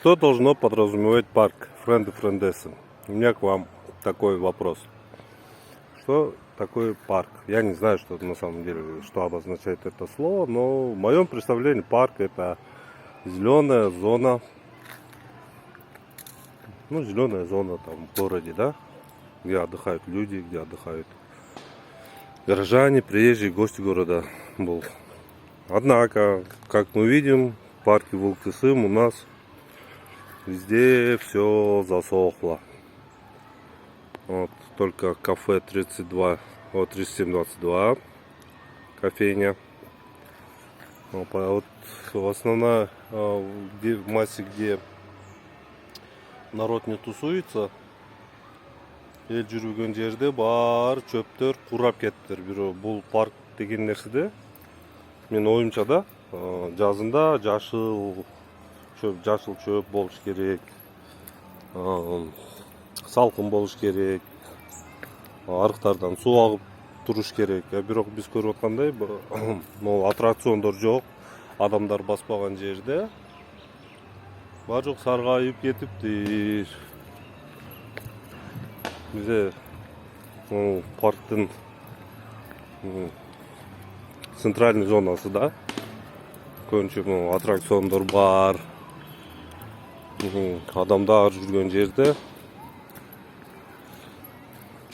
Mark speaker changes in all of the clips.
Speaker 1: Что должно подразумевать парк Friend и Friendesen? У меня к вам такой вопрос. Что такое парк? Я не знаю, что на самом деле, что обозначает это слово, но в моем представлении парк — это зеленая зона. Ну, зеленая зона там в городе, да? Где отдыхают люди, где отдыхают горожане, приезжие, гости города был. Однако, как мы видим, в парке Волк-Тесым у нас везде все засохло. Вот, только кафе 3722, кофейня. Вот в основном в массе, где народ не тусуется, ел жүрген жерде бар чөптөр курап кеттир. Бул парк деген нерседе мен оюмча да жазында жашыл чөп болуш керек, салкын болуш керек, арыктардан суу агып туруш керек. Бирок биз көрүп аткандай могу аттракциондор жок, адамдар баспаган жерде баары жок саргайып кетиптир. Бизе парктын центральный зонасы да көбүнчө аттракциондор бар, адамдар жүргөн жерде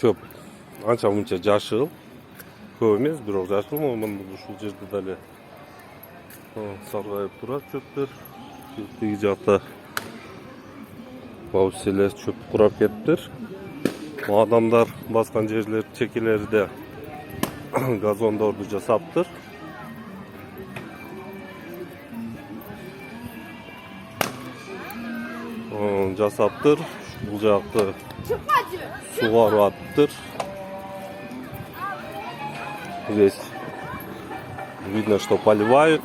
Speaker 1: чөп анча мынча жашыл, көп эмес, бирок жашыл. Ушул жерде дале саргайып турат чөптөр. Тиги жакта бабыс эле чөп курап кетиптир. Адамдар баскан жерлер чекелерде газондорду жасаптыр. Бул жакты сугарып атыптыр. Здесь видно, что поливают,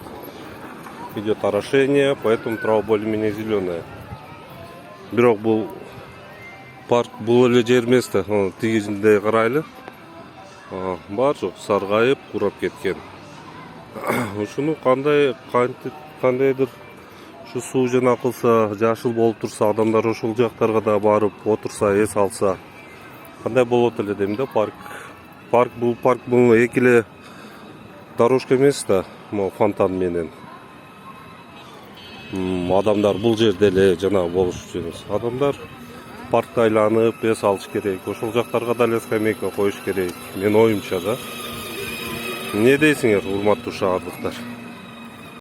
Speaker 1: идет орошение, поэтому трава более-менее зеленая. Бирок бул парк, бул эле жер эмес да, тигизинде карайлы. Бар жок саргайып, курап кеткен. Ушуну кандайдыр ушу суу жана кылса, жашыл болуп турса, адамдар ошол жактарга да барып отурса, эс алса, кандай болот эле дейм да. Парк бул эки эле дорожка эмес да, могу фонтан менен. Адамдар бул жерде эле жана болуш үчүн адамдар паркты айланып эс алыш керек. Ошол жактарга дале скамейка коюш керек, мен оюмча да. Эмне дейсиңер, урматтуу шаардыктар?